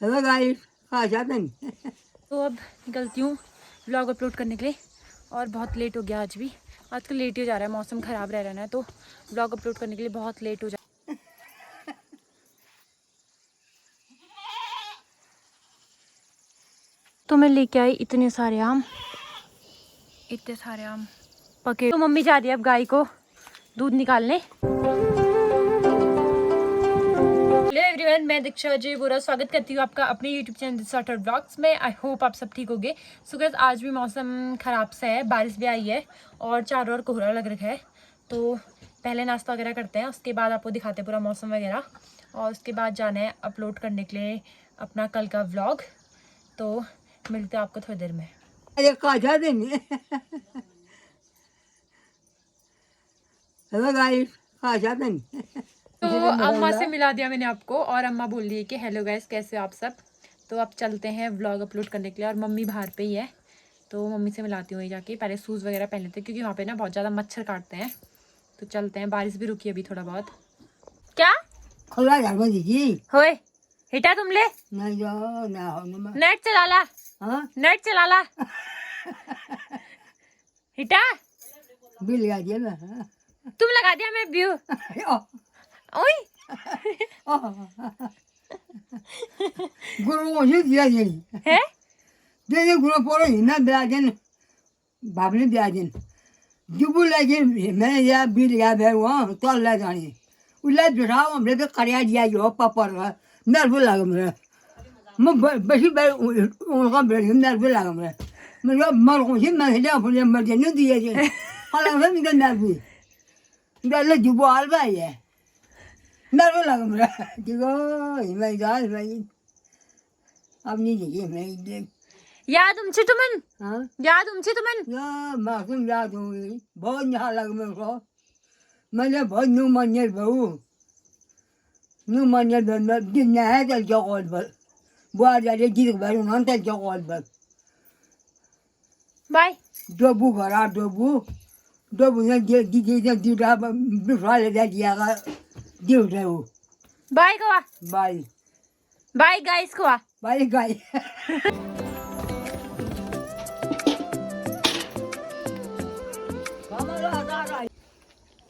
Hello guys, कहाँ जाते हैं? तो अब निकलती हूँ व्लॉग अपलोड करने के लिए और बहुत लेट हो गया आज भी। आजकल लेट ही हो जा रहा है, मौसम ख़राब रह रहा है तो व्लॉग अपलोड करने के लिए बहुत लेट हो जा तो मैं लेके आई इतने सारे आम पके। तो मम्मी जा रही है अब गाय को दूध निकालने। हेलो एवरीवन, मैं दीक्षा अजय बोरा स्वागत करती हूँ आपका अपने यूट्यूब चैनल सॉर्टेड ब्लॉग्स में। आई होप आप सब ठीक होंगे। सो गाइस, आज भी मौसम ख़राब सा है, बारिश भी आई है और चारों ओर कोहरा लग रखा है। तो पहले नाश्ता वगैरह करते हैं, उसके बाद आपको दिखाते हैं पूरा मौसम वगैरह, और उसके बाद जाना है अपलोड करने के लिए अपना कल का व्लॉग। तो मिलते हैं आपको थोड़ी देर में। अरे कहाँ जाते हैं? हेलो गाइस, कहाँ जाते हैं? तो अम्मा से मिला दिया मैंने आपको और अम्मा बोल रही है कि हेलो गाइस, कैसे हो आप सब। तो अब चलते हैं व्लॉग अपलोड करने के लिए और मम्मी बाहर पे ही है, तो मम्मी से मिलाती हूँ जाके। पहले शूज़ वगैरह पहन लेते हैं क्योंकि वहाँ पे ना बहुत ज़्यादा मच्छर काटते हैं। तो चलते हैं, बारिश भी रुकी अभी थोड़ा बहुत। क्या खुला घर में दीजिए। होए हिटा तुमले नहीं जाओ ना हो ना। नेट चला ला, हाँ, नेट चला ला हिटा। बिल लगा दिया ना। तुम लगा दिया मैं व्यू ओए गुरु मुझे दिया नहीं है। दे गुरु पोरो हिना ब्याजन बाबले ब्याजन जुबु लगे मैंने या बिल लगा बे वहाँ तो अल्लाह जाने उल्ला बिठाओ हमने तो करिया दिया जो पापड़ का नर्व लगा मेरा मैं बसी बैठ उनका बैठ नर्व लगा मेरा मैं मर को ही मैं हिला फुले मर जाने दिया जे हालांकि मैं नर्व डाले जुबु आलबा है नर्व लगा मेरा दिगो मैं जा मैं अब नहीं देखिए मैं या तुमचे तुमन हाँ या तुमचे तुमन या मासूम याद हुई बहुत यहाँ लग मेरे को मैंने बहुत न्यू मंजर बहु न्यू मंजर दिन है तो जगह पर बुआ जाते जीत भाई उन्होंने तो जगह पर बाय। डोबू भरा डोबू ने दीदा बिठा ले दिया का दिल रहे हो बाय कवा बाई बाय गाइस कवा बाई गाय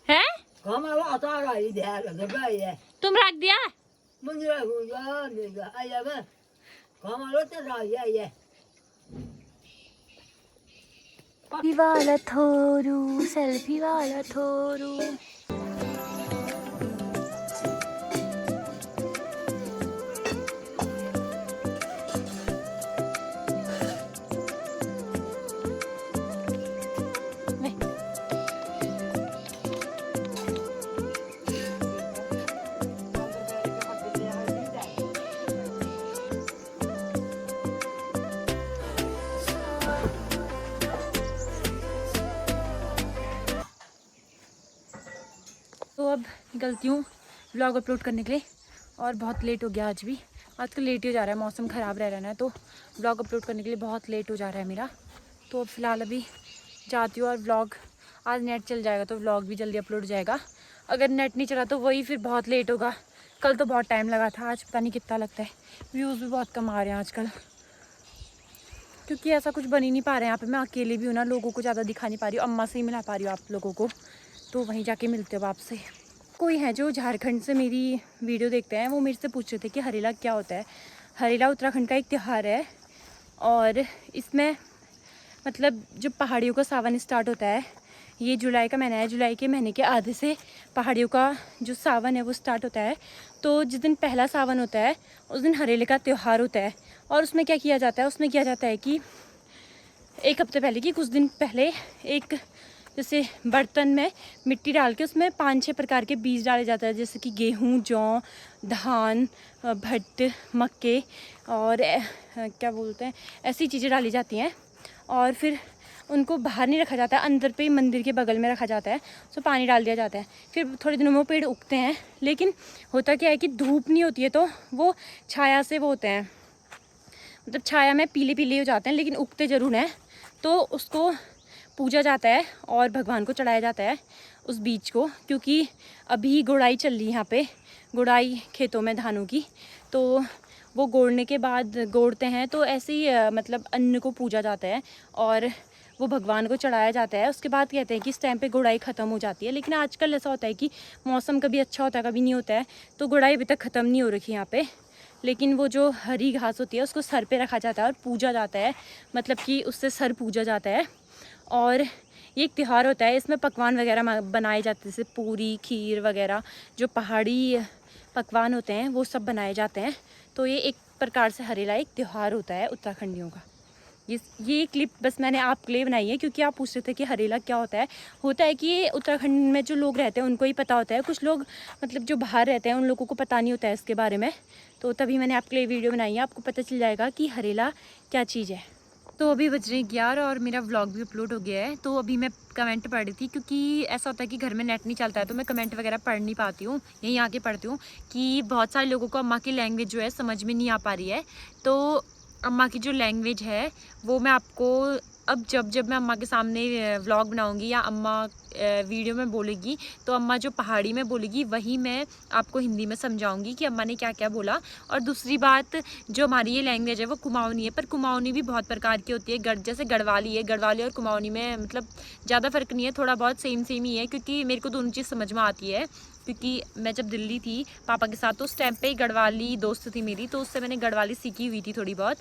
है। हमारा आता रहा है इधर का भाई है तुम रख दिया। मुझे हुआ नहीं आया मैं हमारा तो रहा है सेल्फी वाला थोरू, सेल्फी वाला थोरू। तो अब निकलती हूँ व्लॉग अपलोड करने के लिए और बहुत लेट हो गया आज भी। आजकल लेट ही हो जा रहा है, मौसम ख़राब रह रहा है तो व्लॉग अपलोड करने के लिए बहुत लेट हो जा रहा है मेरा। तो अब फ़िलहाल अभी जाती हूँ और व्लॉग, आज नेट चल जाएगा तो व्लॉग भी जल्दी अपलोड हो जाएगा। अगर नेट नहीं चला तो वही फिर बहुत लेट होगा। कल तो बहुत टाइम लगा था, आज पता नहीं कितना लगता है। व्यूज़ भी बहुत कम आ रहे हैं आजकल क्योंकि ऐसा कुछ बन ही नहीं पा रहा है यहाँ पे। मैं अकेले भी हूँ ना, लोगों को ज़्यादा दिखा नहीं पा रही हूँ, अम्मा से ही मिला पा रही हूँ आप लोगों को। तो वहीं जाके मिलते हो आपसे। कोई है जो झारखंड से मेरी वीडियो देखते हैं, वो मेरे से पूछ रहे थे कि हरेला क्या होता है। हरेला उत्तराखंड का एक त्यौहार है और इसमें मतलब जो पहाड़ियों का सावन स्टार्ट होता है, ये जुलाई का महीना है, जुलाई के महीने के आधे से पहाड़ियों का जो सावन है वो स्टार्ट होता है। तो जिस दिन पहला सावन होता है उस दिन हरेले का त्यौहार होता है। और उसमें क्या किया जाता है, उसमें किया जाता है कि एक हफ्ते पहले की कुछ दिन पहले एक जैसे बर्तन में मिट्टी डाल के उसमें 5-6 प्रकार के बीज डाले जाते हैं, जैसे कि गेहूँ, जौ, धान, भट्ट, मक्के और क्या बोलते हैं, ऐसी चीज़ें डाली जाती हैं। और फिर उनको बाहर नहीं रखा जाता है, अंदर पे मंदिर के बगल में रखा जाता है। उसमें पानी डाल दिया जाता है, फिर थोड़े दिनों में वो पेड़ उगते हैं। लेकिन होता क्या है कि धूप नहीं होती है तो वो छाया से वो होते हैं, मतलब छाया में पीले पीले हो जाते हैं, लेकिन उगते ज़रूर हैं। तो उसको पूजा जाता है और भगवान को चढ़ाया जाता है उस बीज को, क्योंकि अभी गुड़ाई चल रही है यहाँ पे, गुड़ाई खेतों में धानों की, तो वो गोड़ने के बाद गोड़ते हैं तो ऐसे ही मतलब अन्न को पूजा जाता है और वो भगवान को चढ़ाया जाता है। उसके बाद कहते हैं कि इस टाइम पे गुड़ाई ख़त्म हो जाती है। लेकिन आजकल ऐसा होता है कि मौसम कभी अच्छा होता है कभी नहीं होता है, तो गुड़ाई अभी तक ख़त्म नहीं हो रखी यहाँ पे। लेकिन वो जो हरी घास होती है उसको सर पे रखा जाता है और पूजा जाता है, मतलब कि उससे सर पूजा जाता है। और ये एक त्यौहार होता है, इसमें पकवान वगैरह बनाए जाते हैं, जैसे पूरी खीर वगैरह जो पहाड़ी पकवान होते हैं वो सब बनाए जाते हैं। तो ये एक प्रकार से हरेला एक त्यौहार होता है उत्तराखंडियों का। ये क्लिप बस मैंने आपके लिए बनाई है क्योंकि आप पूछ रहे थे कि हरेला क्या होता है कि ये उत्तराखंड में जो लोग रहते हैं उनको ही पता होता है। कुछ लोग मतलब जो बाहर रहते हैं उन लोगों को पता नहीं होता है इसके बारे में, तो तभी मैंने आपके लिए वीडियो बनाई है, आपको पता चल जाएगा कि हरेला क्या चीज़ है। तो अभी बज रहे 11 और मेरा व्लॉग भी अपलोड हो गया है। तो अभी मैं कमेंट पढ़ रही थी क्योंकि ऐसा होता है कि घर में नेट नहीं चलता है तो मैं कमेंट वगैरह पढ़ नहीं पाती हूँ, यहीं आके पढ़ती हूँ कि बहुत सारे लोगों को अम्मा की लैंग्वेज जो है समझ में नहीं आ पा रही है। तो अम्मा की जो लैंग्वेज है वो मैं आपको अब जब मैं अम्मा के सामने व्लॉग बनाऊंगी या अम्मा वीडियो में बोलेगी तो अम्मा जो पहाड़ी में बोलेगी वही मैं आपको हिंदी में समझाऊंगी कि अम्मा ने क्या क्या बोला। और दूसरी बात, जो हमारी ये लैंग्वेज है वो कुमाऊनी है, पर कुमाऊनी भी बहुत प्रकार की होती है। जैसे गढ़वाली है, गढ़वाली और कुमाऊनी में मतलब ज़्यादा फ़र्क नहीं है, थोड़ा बहुत सेम ही है, क्योंकि मेरे को दोनों चीज़ समझ में आती है। क्योंकि मैं जब दिल्ली थी पापा के साथ तो उस टाइम पे गढ़वाली दोस्त थी मेरी, तो उससे मैंने गढ़वाली सीखी हुई थी थोड़ी बहुत।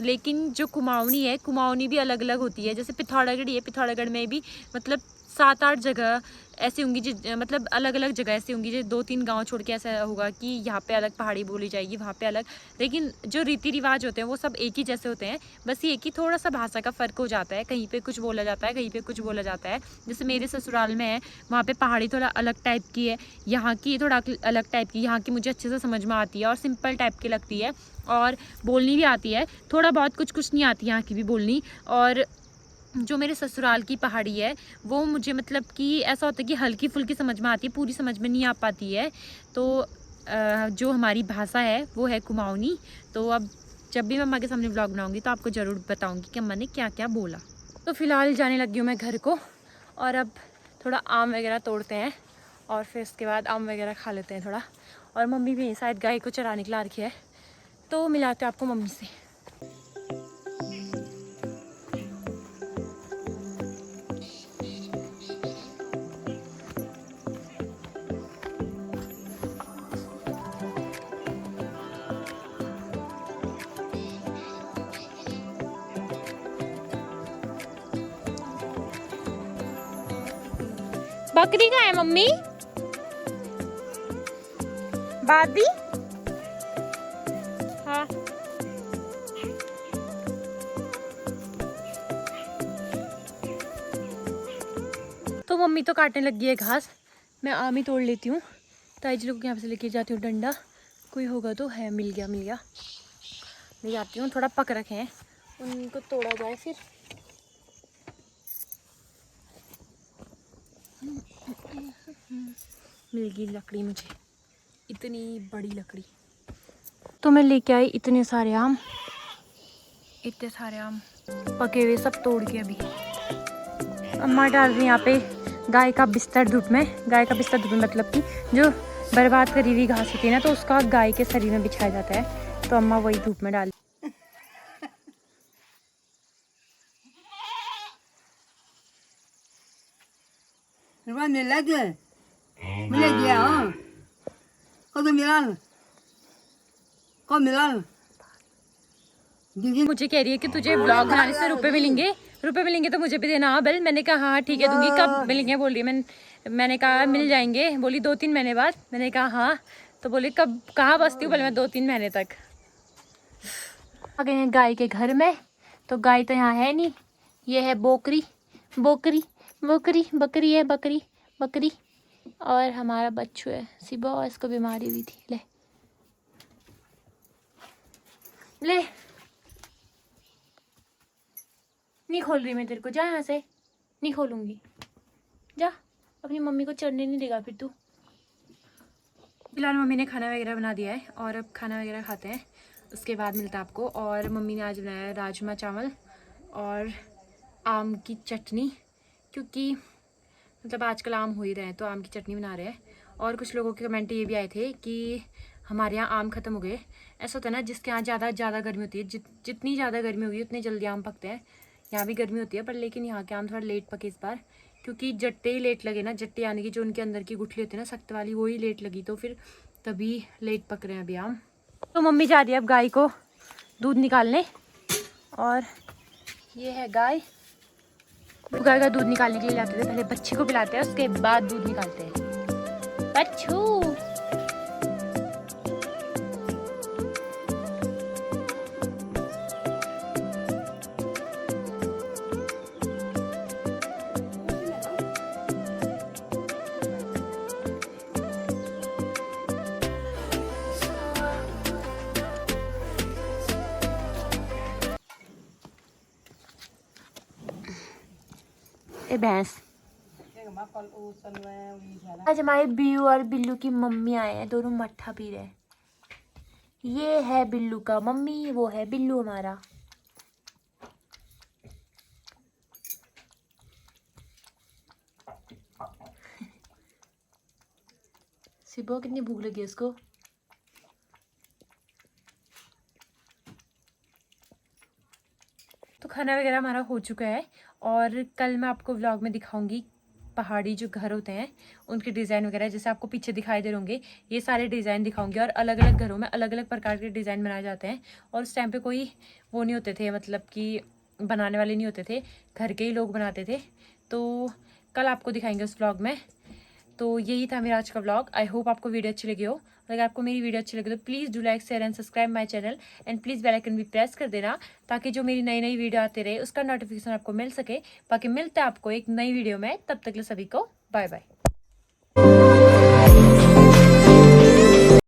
लेकिन जो कुमाऊनी है, कुमाऊनी भी अलग अलग होती है। जैसे पिथौरागढ़ है, पिथौरागढ़ में भी मतलब 7-8 जगह ऐसी होंगी मतलब अलग अलग जगह ऐसी होंगी जो 2-3 गांव छोड़ के ऐसा होगा कि यहाँ पे अलग पहाड़ी बोली जाएगी, वहाँ पे अलग। लेकिन जो रीति रिवाज होते हैं वो सब एक ही जैसे होते हैं, बस ये कि थोड़ा सा भाषा का फ़र्क हो जाता है, कहीं पे कुछ बोला जाता है, कहीं पे कुछ बोला जाता है। जैसे मेरे ससुराल में है, वहाँ पे पहाड़ी थोड़ा अलग टाइप की है, यहाँ की थोड़ा अलग टाइप की। यहाँ की मुझे अच्छे से समझ में आती है और सिंपल टाइप की लगती है और बोलनी भी आती है, थोड़ा बहुत कुछ नहीं आती यहाँ की भी बोलनी। और जो मेरे ससुराल की पहाड़ी है वो मुझे मतलब कि ऐसा होता है कि हल्की फुल्की समझ में आती है, पूरी समझ में नहीं आ पाती है। तो जो हमारी भाषा है वो है कुमाऊनी। तो अब जब भी मैं अम्मा के सामने व्लॉग बनाऊंगी तो आपको ज़रूर बताऊंगी कि अम्मा ने क्या क्या बोला। तो फ़िलहाल जाने लगी हूँ मैं घर को, और अब थोड़ा आम वगैरह तोड़ते हैं और फिर उसके बाद आम वगैरह खा लेते हैं थोड़ा। और मम्मी भी शायद गाय को चराने के ला रखी है, तो मिलाते हैं आपको मम्मी से। बकरी का है मम्मी? बादी? हाँ। तो मम्मी तो काटने लगी है घास, मैं आम ही तोड़ लेती हूँ। ताई जी लोग को यहाँ से लेके जाती हूँ डंडा, कोई होगा तो है, मिल गया ले जाती हूँ। थोड़ा पक रखे हैं, उनको तोड़ा जाए फिर। मिल गई लकड़ी मुझे, इतनी बड़ी लकड़ी। तो मैं लेके आई इतने सारे आम पके हुए, सब तोड़ के अभी अम्मा डाल रही यहाँ पे गाय का बिस्तर धूप में। गाय का बिस्तर धूप में मतलब कि जो बर्बाद करी हुई घास होती है ना, तो उसका गाय के शरीर में बिछाया जाता है, तो अम्मा वही धूप में डाल। मुझे कह रही है कि तुझे ब्लॉग बनाने से रुपए मिलेंगे तो मुझे भी देना। हाँ बिल, मैंने कहा हाँ ठीक है दूंगी। कब मिलेंगे बोल रही है। मैंने कहा मिल जाएंगे, बोली 2-3 महीने बाद। मैंने कहा हाँ, तो बोली कब कहाँ बसती हूँ बोले मैं 2-3 महीने तक। आ गए हैं गाय के घर में, तो गाय तो यहाँ है नहीं, ये है बकरी है, बकरी। और हमारा बच्चू है सिबा, और इसको बीमारी हुई थी। ले नहीं खोल रही मैं तेरे को, जा यहाँ से, नहीं खोलूंगी, जा। अपनी मम्मी को चढ़ने नहीं देगा फिर तू। फिलहाल मम्मी ने खाना वगैरह बना दिया है और अब खाना वगैरह खाते हैं, उसके बाद मिलता है आपको। और मम्मी ने आज बनाया है राजमा चावल और आम की चटनी, क्योंकि मतलब आजकल आम हो ही रहे हैं तो आम की चटनी बना रहे हैं। और कुछ लोगों के कमेंट ये भी आए थे कि हमारे यहाँ आम ख़त्म हो गए। ऐसा होता है ना, जिसके यहाँ ज़्यादा गर्मी होती है, जितनी ज़्यादा गर्मी होगी उतनी जल्दी आम पकते हैं। यहाँ भी गर्मी होती है पर लेकिन यहाँ के आम थोड़ा लेट पके इस बार, क्योंकि जट्टे ही लेट लगे ना, जट्टे यानी कि जो उनके अंदर की गुठली होती है ना सख्त वाली, वो ही लेट लगी, तो फिर तभी लेट पक रहे हैं अभी आम। तो मम्मी जा रही है अब गाय को दूध निकालने, और ये है गाय। गाय का दूध निकालने के लिए लाते थे, पहले बच्ची को पिलाते हैं उसके बाद दूध निकालते हैं। बच्चू ए भैंस। आज हमारे बिल्लू और बिल्लू की मम्मी आए हैं, दोनों मट्ठा पी रहे हैं। ये है बिल्लू का मम्मी, वो है बिल्लू हमारा। सिबो कितनी भूख लगी है इसको। तो खाना वगैरह हमारा हो चुका है, और कल मैं आपको व्लॉग में दिखाऊंगी पहाड़ी जो घर होते हैं उनके डिज़ाइन वगैरह, जैसे आपको पीछे दिखाई दे रहे होंगे, ये सारे डिज़ाइन दिखाऊंगी। और अलग अलग घरों में अलग अलग प्रकार के डिज़ाइन बनाए जाते हैं, और उस टाइम पे कोई वो नहीं होते थे, मतलब कि बनाने वाले नहीं होते थे, घर के ही लोग बनाते थे। तो कल आपको दिखाएंगे उस व्लॉग में। तो यही था मेरा आज का व्लॉग। आई होप आपको वीडियो अच्छी लगी हो। अगर आपको मेरी वीडियो अच्छी लगे तो please do like, share and subscribe my channel, and please bell icon भी प्रेस कर देना, ताकि जो मेरी नई वीडियो आते रहे उसका नोटिफिकेशन आपको मिल सके। बाकी मिलता है आपको एक नई वीडियो में, तब तक के लिए सभी को बाय बाय।